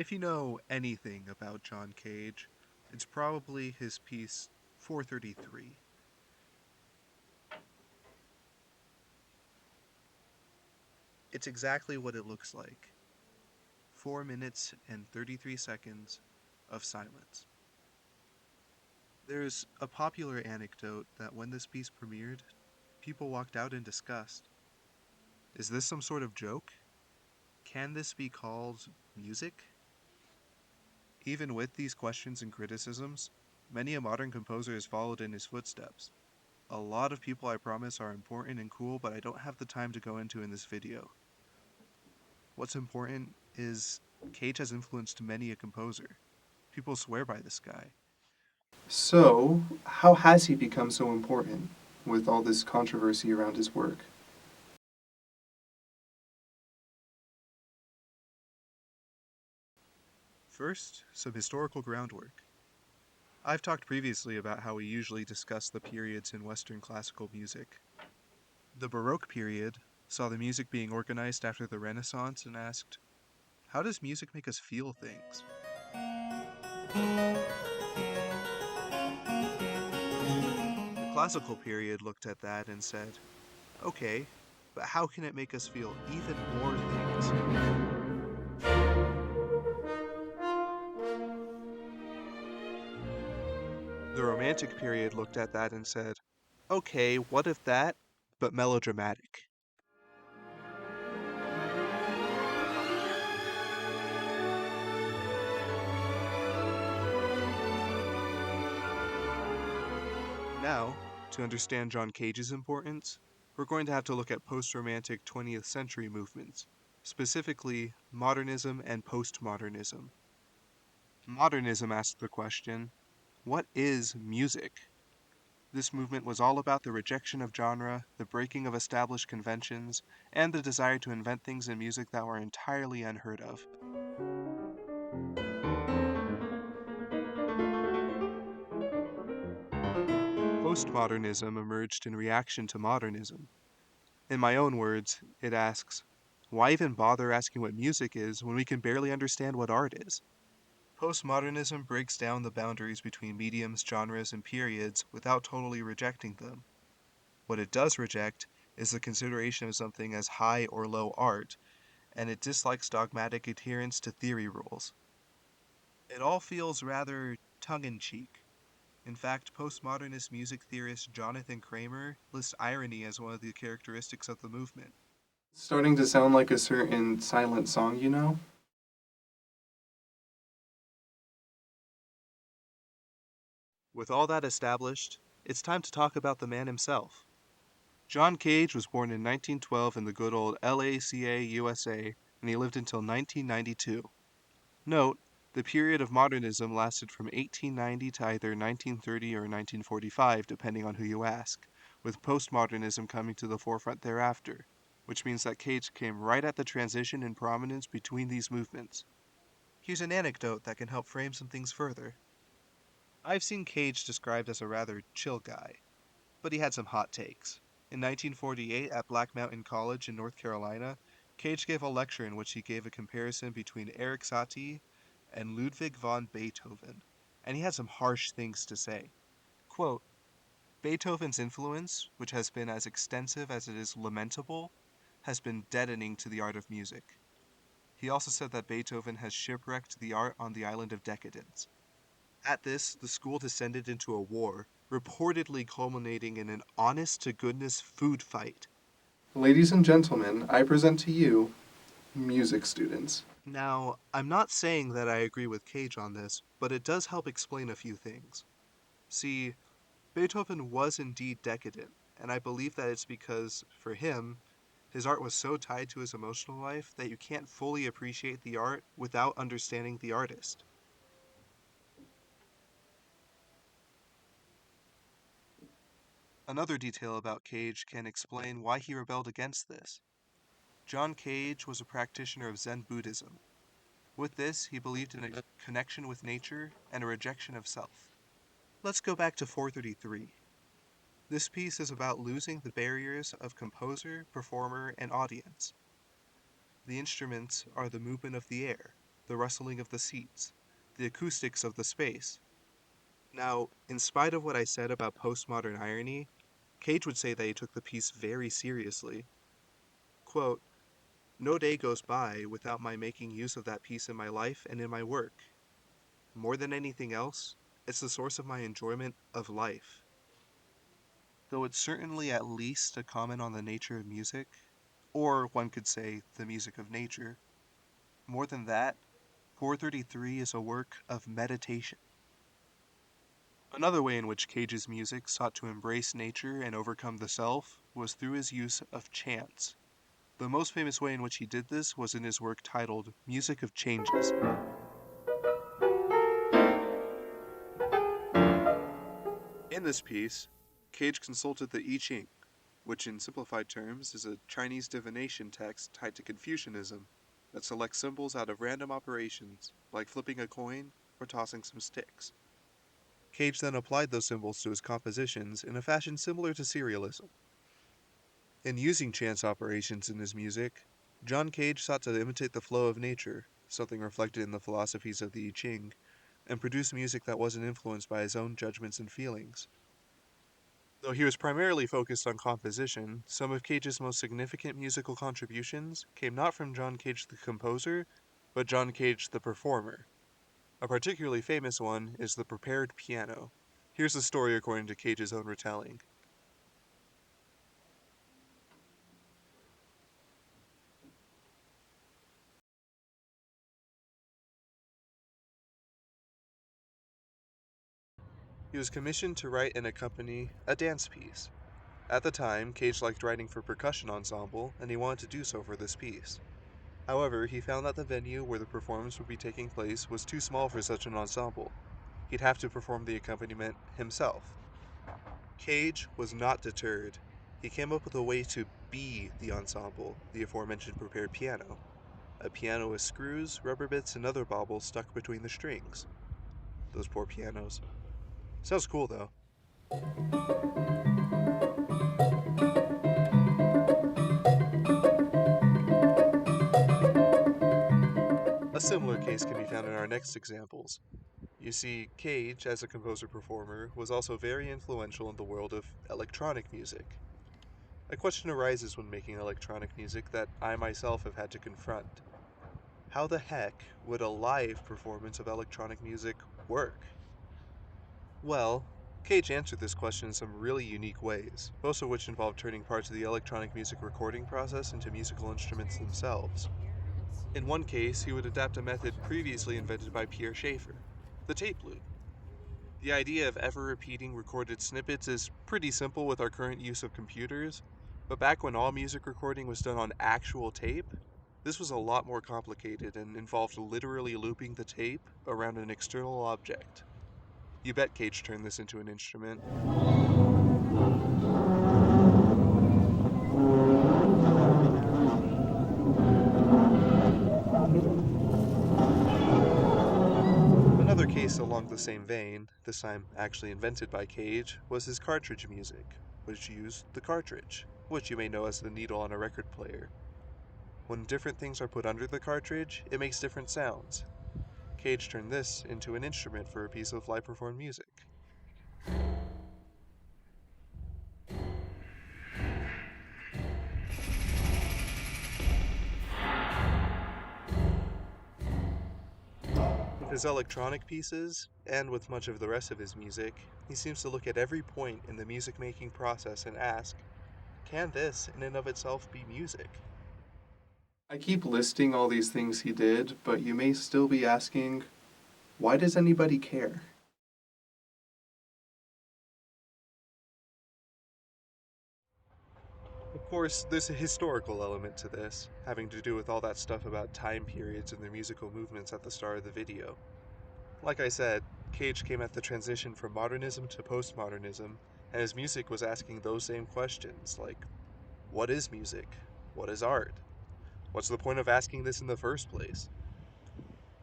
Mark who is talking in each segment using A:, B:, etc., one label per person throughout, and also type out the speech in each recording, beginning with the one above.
A: If you know anything about John Cage, it's probably his piece 433. It's exactly what it looks like. 4 minutes and 33 seconds of silence. There's a popular anecdote that when this piece premiered, people walked out in disgust. Is this some sort of joke? Can this be called music? Even with these questions and criticisms, many a modern composer has followed in his footsteps. A lot of people, I promise, are important and cool, but I don't have the time to go into in this video. What's important is Cage has influenced many a composer. People swear by this guy.
B: So, how has he become so important with all this controversy around his work?
A: First, some historical groundwork. I've talked previously about how we usually discuss the periods in Western classical music. The Baroque period saw the music being organized after the Renaissance and asked, how does music make us feel things? The Classical period looked at that and said, okay, but how can it make us feel even more things? The Romantic period looked at that and said, okay, what if that, but melodramatic? Now, to understand John Cage's importance, we're going to have to look at post-Romantic 20th century movements, specifically modernism and postmodernism. Modernism asked the question, what is music? This movement was all about the rejection of genre, the breaking of established conventions, and the desire to invent things in music that were entirely unheard of. Postmodernism emerged in reaction to modernism. In my own words, it asks, why even bother asking what music is when we can barely understand what art is? Postmodernism breaks down the boundaries between mediums, genres, and periods without totally rejecting them. What it does reject is the consideration of something as high or low art, and it dislikes dogmatic adherence to theory rules. It all feels rather tongue-in-cheek. In fact, postmodernist music theorist Jonathan Kramer lists irony as one of the characteristics of the movement.
B: It's starting to sound like a certain silent song, you know?
A: With all that established, it's time to talk about the man himself. John Cage was born in 1912 in the good old LACA, USA, and he lived until 1992. Note, the period of modernism lasted from 1890 to either 1930 or 1945, depending on who you ask, with postmodernism coming to the forefront thereafter, which means that Cage came right at the transition in prominence between these movements. Here's an anecdote that can help frame some things further. I've seen Cage described as a rather chill guy, but he had some hot takes. In 1948, at Black Mountain College in North Carolina, Cage gave a lecture in which he gave a comparison between Erik Satie and Ludwig van Beethoven, and he had some harsh things to say. Quote, Beethoven's influence, which has been as extensive as it is lamentable, has been deadening to the art of music. He also said that Beethoven has shipwrecked the art on the island of decadence. At this, the school descended into a war, reportedly culminating in an honest to goodness food fight.
B: Ladies and gentlemen, I present to you music students.
A: Now, I'm not saying that I agree with Cage on this, but it does help explain a few things. See, Beethoven was indeed decadent, and I believe that it's because, for him, his art was so tied to his emotional life that you can't fully appreciate the art without understanding the artist. Another detail about Cage can explain why he rebelled against this. John Cage was a practitioner of Zen Buddhism. With this, he believed in a connection with nature and a rejection of self. Let's go back to 433. This piece is about losing the barriers of composer, performer, and audience. The instruments are the movement of the air, the rustling of the seats, the acoustics of the space. Now, in spite of what I said about postmodern irony, Cage would say that he took the piece very seriously. Quote, "No day goes by without my making use of that piece in my life and in my work. More than anything else, it's the source of my enjoyment of life." Though it's certainly at least a comment on the nature of music, or one could say the music of nature. More than that, 433 is a work of meditation. Another way in which Cage's music sought to embrace nature and overcome the self was through his use of chants. The most famous way in which he did this was in his work titled Music of Changes. In this piece, Cage consulted the I Ching, which in simplified terms is a Chinese divination text tied to Confucianism that selects symbols out of random operations, like flipping a coin or tossing some sticks. Cage then applied those symbols to his compositions in a fashion similar to serialism. In using chance operations in his music, John Cage sought to imitate the flow of nature, something reflected in the philosophies of the I Ching, and produce music that wasn't influenced by his own judgments and feelings. Though he was primarily focused on composition, some of Cage's most significant musical contributions came not from John Cage the composer, but John Cage the performer. A particularly famous one is the prepared piano. Here's the story according to Cage's own retelling. He was commissioned to write and accompany a dance piece. At the time, Cage liked writing for percussion ensemble, and he wanted to do so for this piece. However, he found that the venue where the performance would be taking place was too small for such an ensemble. He'd have to perform the accompaniment himself. Cage was not deterred. He came up with a way to be the ensemble, the aforementioned prepared piano. A piano with screws, rubber bits, and other baubles stuck between the strings. Those poor pianos. Sounds cool though. A similar case can be found in our next examples. You see, Cage, as a composer-performer, was also very influential in the world of electronic music. A question arises when making electronic music that I myself have had to confront. How the heck would a live performance of electronic music work? Well, Cage answered this question in some really unique ways, most of which involved turning parts of the electronic music recording process into musical instruments themselves. In one case, he would adapt a method previously invented by Pierre Schaeffer, the tape loop. The idea of ever repeating recorded snippets is pretty simple with our current use of computers, but back when all music recording was done on actual tape, this was a lot more complicated and involved literally looping the tape around an external object. You bet Cage turned this into an instrument. Another case along the same vein, this time actually invented by Cage, was his cartridge music, which used the cartridge, which you may know as the needle on a record player. When different things are put under the cartridge, it makes different sounds. Cage turned this into an instrument for a piece of live performed music. With his electronic pieces, and with much of the rest of his music, he seems to look at every point in the music making process and ask, can this in and of itself be music?
B: I keep listing all these things he did, but you may still be asking, why does anybody care?
A: Of course, there's a historical element to this, having to do with all that stuff about time periods and their musical movements at the start of the video. Like I said, Cage came at the transition from modernism to postmodernism, and his music was asking those same questions, like, what is music? What is art? What's the point of asking this in the first place?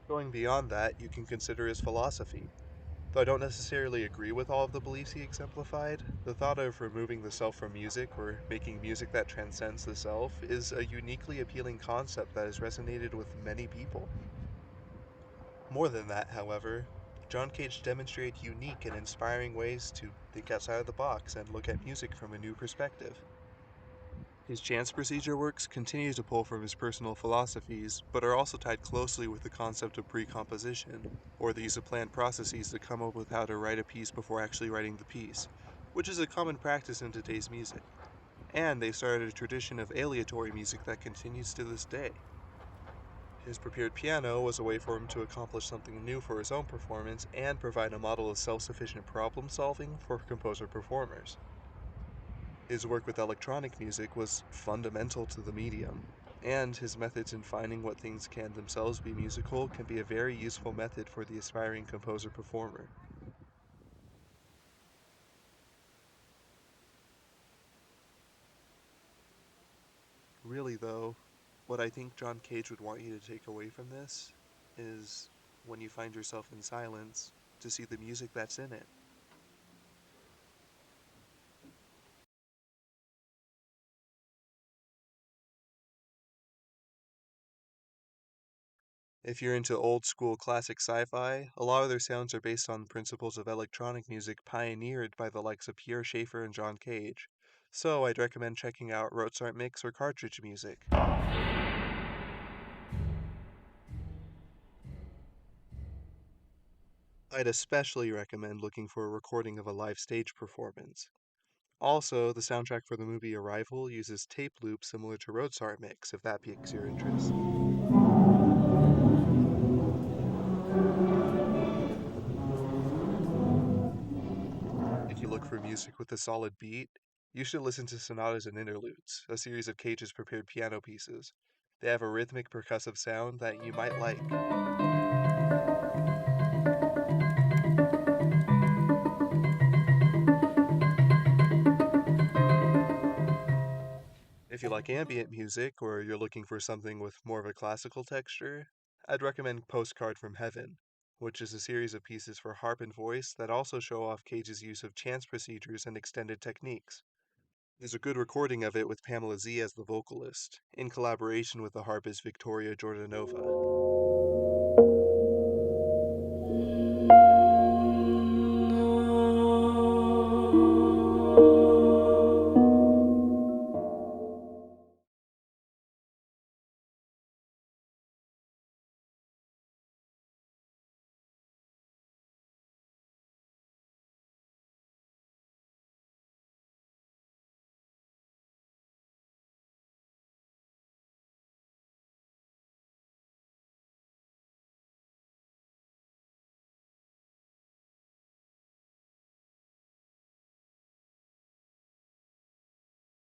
A: Going beyond that, you can consider his philosophy. Though I don't necessarily agree with all of the beliefs he exemplified, the thought of removing the self from music or making music that transcends the self is a uniquely appealing concept that has resonated with many people. More than that, however, John Cage demonstrated unique and inspiring ways to think outside of the box and look at music from a new perspective. His chance procedure works continue to pull from his personal philosophies, but are also tied closely with the concept of pre-composition, or the use of planned processes to come up with how to write a piece before actually writing the piece, which is a common practice in today's music. And they started a tradition of aleatory music that continues to this day. His prepared piano was a way for him to accomplish something new for his own performance and provide a model of self-sufficient problem solving for composer-performers. His work with electronic music was fundamental to the medium, and his methods in finding what things can themselves be musical can be a very useful method for the aspiring composer-performer. Really, though, what I think John Cage would want you to take away from this is when you find yourself in silence, to see the music that's in it. If you're into old school classic sci-fi, a lot of their sounds are based on principles of electronic music pioneered by the likes of Pierre Schaeffer and John Cage. So I'd recommend checking out Mozart mix or cartridge music. I'd especially recommend looking for a recording of a live stage performance. Also, the soundtrack for the movie Arrival uses tape loops similar to Mozart mix, if that piques your interest. If you look for music with a solid beat, you should listen to Sonatas and Interludes, a series of Cage's prepared piano pieces. They have a rhythmic percussive sound that you might like. If you like ambient music or you're looking for something with more of a classical texture, I'd recommend Postcard from Heaven, which is a series of pieces for harp and voice that also show off Cage's use of chance procedures and extended techniques. There's a good recording of it with Pamela Z as the vocalist, in collaboration with the harpist Victoria Jordanova.